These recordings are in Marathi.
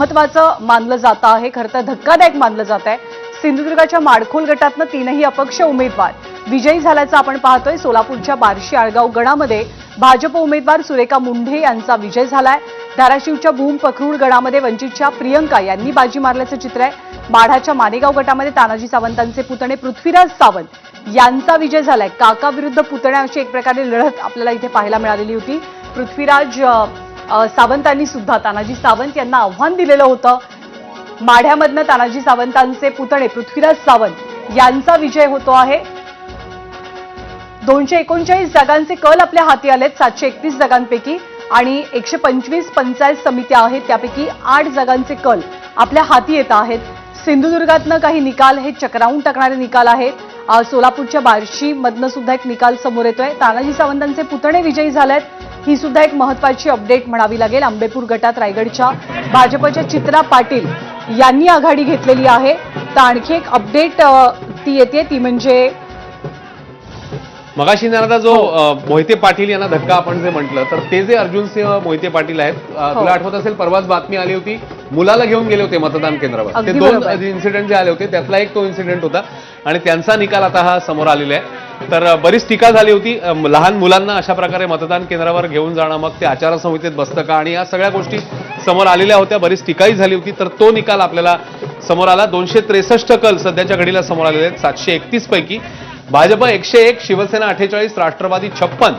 महत्त्वाचं मानलं जात आहे। खरं तर धक्कादायक मानलं जात आहे। सिंधुदुर्गाच्या माडखोल गटातनं तीनही अपक्ष उमेदवार विजयी झाल्याचं आपण पाहतोय। सोलापूरच्या बार्शी आळगाव गणामध्ये भाजप उमेदवार सुरेखा मुंढे यांचा विजय झालाय। धाराशिवच्या भूम पखरूड गणामध्ये वंचितच्या प्रियंका यांनी बाजी मारल्याचं चित्र आहे। माढाच्या मानेगाव गटामध्ये तानाजी सावंतांचे पुतणे पृथ्वीराज सावंत यांचा विजय झालाय। काका विरुद्ध पुतण्या अशी एक प्रकारे लढत आपल्याला इथे पाहायला मिळालेली होती। पृथ्वीराज सावंतांनी सुद्धा तानाजी सावंत यांना आव्हान दिलेलं होतं। माढ्यामधनं तानाजी सावंतांचे पुतणे पृथ्वीराज सावंत यांचा विजय होतो आहे। 239 जागांचे कल आपल्या हाती आलेत 731 जागांपैकी आणि 125 पंचायत समित्या आहेत, त्यापैकी 8 जागांचे कल आपल्या हाती येत आहेत। सिंधुदुर्गातनं काही निकाल हे चक्रावून टाकणारे निकाल आहेत। सोलापूरच्या बार्शी मधनं सुद्धा एक निकाल समोर येतोय। तानाजी सावंतांचे पुतणे विजयी झालेत, ही सुद्धा एक महत्त्वाची अपडेट म्हणावी लागेल। आंबेपूर गटात रायगडच्या भाजपच्या चित्रा पाटील यांनी आघाडी घेतलेली आहे। तर आणखी एक अपडेट ती येते, ती म्हणजे मगाशी नारदा जो मोहिते पाटील यांना धक्का आपण जे म्हटलं तर ते जे अर्जुन सिंह मोहिते पाटील आहेत, तुला आठवत असेल परवाच बातमी आली होती, मुलाला घेऊन गेले होते मतदान केंद्रावर। ते दोन इन्सिडेंट जे आले होते त्यातला एक तो इन्सिडेंट होता आणि त्यांचा निकाल आता हा समोर आलेला आहे। तर बरीच टीका झाली होती, लहान मुलांना अशा प्रकारे मतदान केंद्रावर घेऊन जाणं, मग ते आचारसंहितेत बसतं का, आणि या सगळ्या गोष्टी समोर आलेल्या होत्या। बरीच टीकाही झाली होती। तर तो निकाल आपल्याला समोर आला। 263 कल सध्याच्या घडीला समोर आलेले आहेत। 731 पैकी भाजप 101, शिवसेना 48, राष्ट्रवादी 56।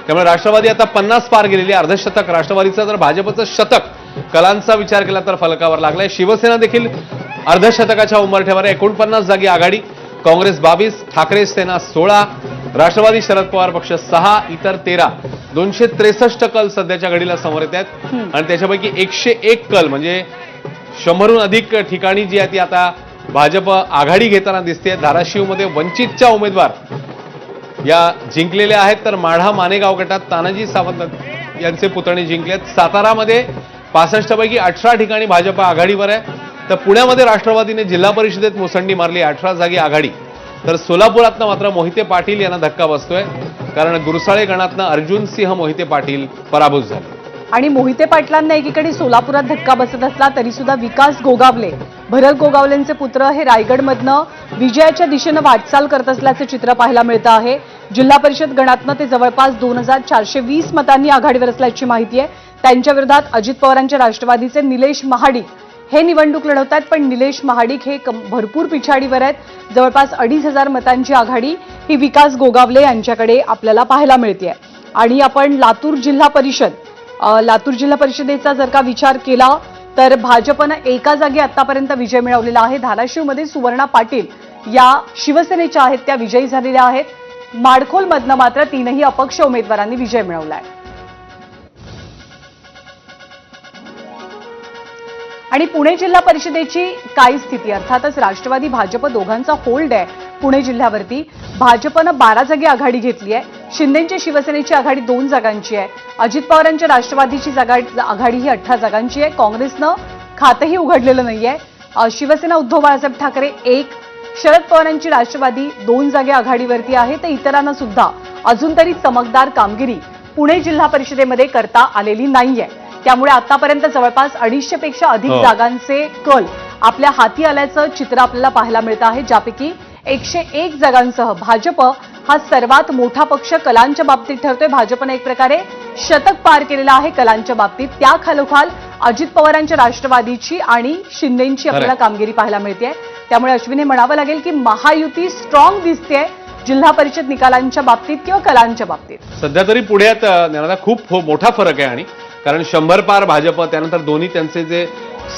त्यामुळे राष्ट्रवादी आता 50 पार गेलेली, अर्धशतक राष्ट्रवादीचं। तर भाजपचं शतक कलांचा विचार केला तर फलकावर लागलाय। शिवसेना देखील अर्धशतकाच्या उंबरठ्यावर आहे। 49 जागी आघाडी, काँग्रेस 22, ठाकरे सेना 16, राष्ट्रवादी शरद पवार पक्ष 6, इतर 13। 263 कल सध्याच्या घडीला समोर येत आहेत आणि त्याच्यापैकी 101 कल म्हणजे 100हून अधिक ठिकाणी जी आहे ती आता भाजप आघाडी घेताना दिसते। धाराशिवमध्ये वंचितच्या उमेदवार या जिंकलेल्या आहेत, तर माढा मानेगाव गटात तानाजी सावंत यांचे पुतणे जिंकलेत। सातारामध्ये 65 पैकी 18 ठिकाणी भाजप आघाडीवर आहे। तर पुण्यामध्ये राष्ट्रवादीने जिल्हा परिषदेत मुसंडी मारली, 18 जागी आघाडी। तर सोलापुरातनं मात्र मोहिते पाटील यांना धक्का बसतोय, कारण गुरसाळे गणातनं अर्जुन सिंह मोहिते पाटील पराभूत झाले। आणि मोहिते पाटलांना एकीकडे सोलापुरात धक्का बसत असला तरी सुद्धा विकास गोगावले, भरत गोगावलेंचे पुत्र हे रायगडमधनं विजयाच्या दिशेनं वाटचाल करत असल्याचं चित्र पाहायला मिळतं आहे। जिल्हा परिषद गणातनं ते जवळपास 2420 मतांनी आघाडीवर असल्याची माहिती आहे। त्यांच्या विरोधात अजित पवारांच्या राष्ट्रवादीचे निलेश महाडिक हे निवडणूक लढवतात, पण निलेश महाडिक हे भरपूर पिछाडीवर आहेत। जवळपास 2500 मतांची आघाडी ही विकास गोगावले यांच्याकडे आपल्याला पाहायला मिळते। आणि आपण लातूर जिल्हा परिषदेचा जर का विचार केला तर भाजपनं एका जागी आतापर्यंत विजय मिळवलेला आहे। धाराशिवमध्ये सुवर्णा पाटील या शिवसेनेच्या आहेत, त्या विजयी झालेल्या आहेत। माडखोलमधनं मात्र तीनही अपक्ष उमेदवारांनी विजय मिळवलाय। आणि पुणे जिल्हा परिषदेची काय स्थिती, अर्थातच राष्ट्रवादी भाजप दोघांचा होल्ड आहे पुणे जिल्ह्यावरती। भाजपनं 12 जागी आघाडी घेतली आहे। शिंदेच्या शिवसेनेची आघाडी 2 जागांची आहे। अजित पवारांच्या राष्ट्रवादीची आघाडी ही 18 जागांची आहे। काँग्रेसनं खातंही उघडलेलं नाहीये। शिवसेना उद्धव बाळासाहेब ठाकरे 1, शरद पवारांची राष्ट्रवादी 2 जागे आघाडीवरती आहे। तर इतरांना सुद्धा अजून तरी चमकदार कामगिरी पुणे जिल्हा परिषदेमध्ये करता आलेली नाहीये। त्यामुळे आतापर्यंत जवळपास 250 पेक्षा अधिक जागांचे कल आपल्या हाती आल्याचं चित्र आपल्याला पाहायला मिळतं आहे, ज्यापैकी 101 जागांसह भाजप हा सर्वात मोठा पक्ष कलांच्या बाबतीत ठरतोय। भाजपने एक प्रकारे शतक पार केलेलं आहे कलांच्या बाबतीत। त्या खालोखाल अजित पवारांच्या राष्ट्रवादीची आणि शिंदेची आपल्याला कामगिरी पाहायला मिळते। त्यामुळे अश्विनी म्हणावं लागेल की महायुती स्ट्रॉंग दिसते जिल्हा परिषद निकालांच्या बाबतीत किंवा कलांच्या बाबतीत। सध्या तरी पुण्यात खूप मोठा फरक आहे, आणि कारण 100 पार भाजप, त्यानंतर दोन्ही त्यांचे जे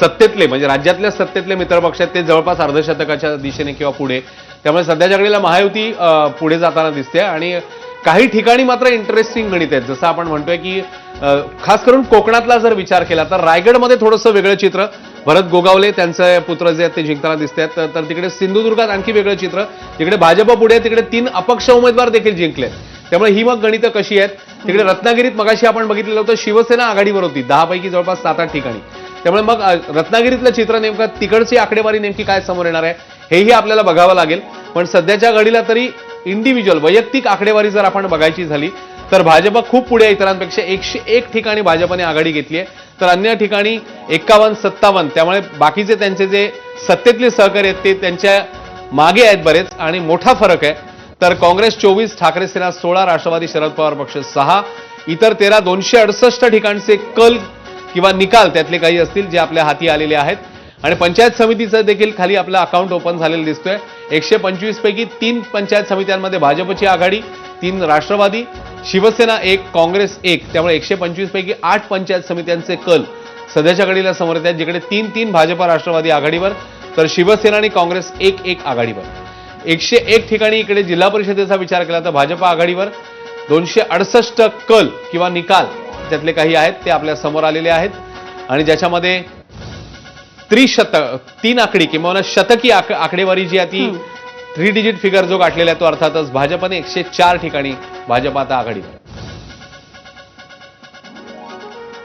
सत्तेतले म्हणजे राज्यातल्या सत्तेतले मित्रपक्ष आहेत ते जवळपास अर्धशतकाच्या दिशेने किंवा पुढे। त्यामुळे सध्याच्या घडीला महायुती पुढे जाताना दिसते। आणि काही ठिकाणी मात्र इंटरेस्टिंग गणित आहेत, जसं आपण म्हणतोय की खास करून कोकणातला जर विचार केला तर रायगडमध्ये थोडंसं वेगळं चित्र, भरत गोगावले त्यांचे पुत्र जे आहेत ते जिंकताना दिसत आहेत। तर तिकडे सिंधुदुर्गात आणखी वेगळं चित्र, जिकडे भाजप पुढे तिकडे 3 अपक्ष उमेदवार देखील जिंकले। त्यामुळे ही मग गणितं कशी आहेत। तिकडे रत्नागिरीत मगाशी आपण बघितलेलं होतं शिवसेना आघाडीवर होती 10 पैकी जवळपास 7-8 ठिकाणी। त्यामुळे मग रत्नागिरीतलं चित्र नेमकं तिकडची आकडेवारी नेमकी काय समोर येणार आहे हेही आपल्याला बघावं लागेल। पण सध्याच्या घडीला तरी इंडिव्हिज्युअल वैयक्तिक आकडेवारी जर आपण बघायची झाली तर भाजप खूप पुढे आहे इतरांपेक्षा. 101 ठिकाणी भाजपने आघाडी घेतली आहे, तर अन्य ठिकाणी 51-57. त्यामुळे बाकीचे त्यांचे जे सत्तेतले सहकारी आहेत ते त्यांच्या मागे आहेत बरेच, आणि मोठा फरक आहे. तर काँग्रेस 24, ठाकरे सेना 16, राष्ट्रवादी शरद पवार पक्ष 6, इतर 13, 268 ठिकाणचे कल किंवा निकाल त्यातले काही असतील जे आपल्या हाती आलेले आहेत. आणि पंचायत समितीचं देखील खाली आपलं अकाउंट ओपन झालेलं दिसतोय. 125 पैकी 3 पंचायत समित्यांमध्ये भाजपची आघाडी, 3 राष्ट्रवादी, शिवसेना 1, काँग्रेस 1. त्यामुळे 125 पैकी 8 पंचायत समित्यांचे कल सध्याच्या घडीला समोर येत आहेत, जिकडे 3-3 भाजप राष्ट्रवादी आघाडीवर, तर शिवसेना आणि काँग्रेस 1-1 आघाडीवर. 101 ठिकाणी इकडे जिल्हा परिषदेचा विचार केला तर भाजप आघाडीवर. 268 कल किंवा निकाल त्यातले काही आहेत ते आपल्या समोर आलेले आहेत, आणि ज्याच्यामध्ये त्रिशतक 3 आकडी किंवा शतकी आकडेवारी जी आहे ती 3 डिजिट फिगर जो गाठलेला आहे तो अर्थातच भाजपने 104 ठिकाणी भाजप आता आघाडीवर.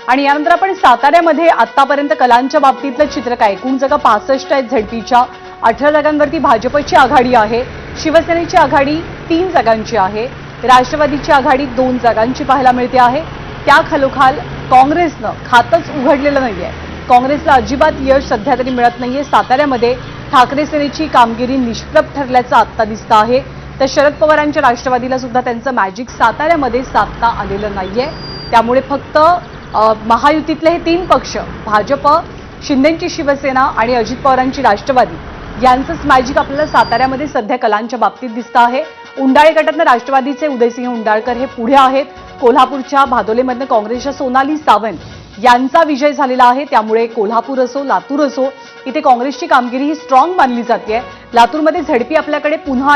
आणि यानंतर आपण साताऱ्यामध्ये आतापर्यंत कलांच्या बाबतीतलं चित्र काय? एकूण जागा 65 आहेत झडपीच्या. 18 जागांवरती भाजपची आघाडी आहे, शिवसेनेची आघाडी 3 जागांची आहे, राष्ट्रवादीची आघाडी 2 जागांची पाहायला मिळते आहे. त्या खालोखाल काँग्रेसनं खातच उघडलेलं नाहीये. काँग्रेसला अजिबात यश सध्या तरी मिळत नाहीये. साताऱ्यामध्ये ठाकरे सेनेची कामगिरी निष्प्रभ ठरल्याचं आत्ता दिसतं आहे. तर शरद पवारांच्या राष्ट्रवादीला सुद्धा त्यांचं मॅजिक साताऱ्यामध्ये साधता आलेलं नाहीये. त्यामुळे फक्त महायुतीतले हे 3 पक्ष भाजप, शिंदेची शिवसेना आणि अजित पवारांची राष्ट्रवादी यांचंच मॅजिक आपल्याला साताऱ्यामध्ये सध्या कलांच्या बाबतीत दिसतं आहे. उंडाळे गटातनं राष्ट्रवादीचे उदयसिंह उंडाळकर हे पुढे आहेत. कोल्हापूरच्या भादोलेमधनं काँग्रेसच्या सोनाली सावंत यांचा विजय झालेला आहे. त्यामुळे कोल्हापूर असो, लातूर असो, इथे काँग्रेसची कामगिरी ही स्ट्रॉंग मानली जाते. लातूरमध्ये झडपी आपल्याकडे पुन्हा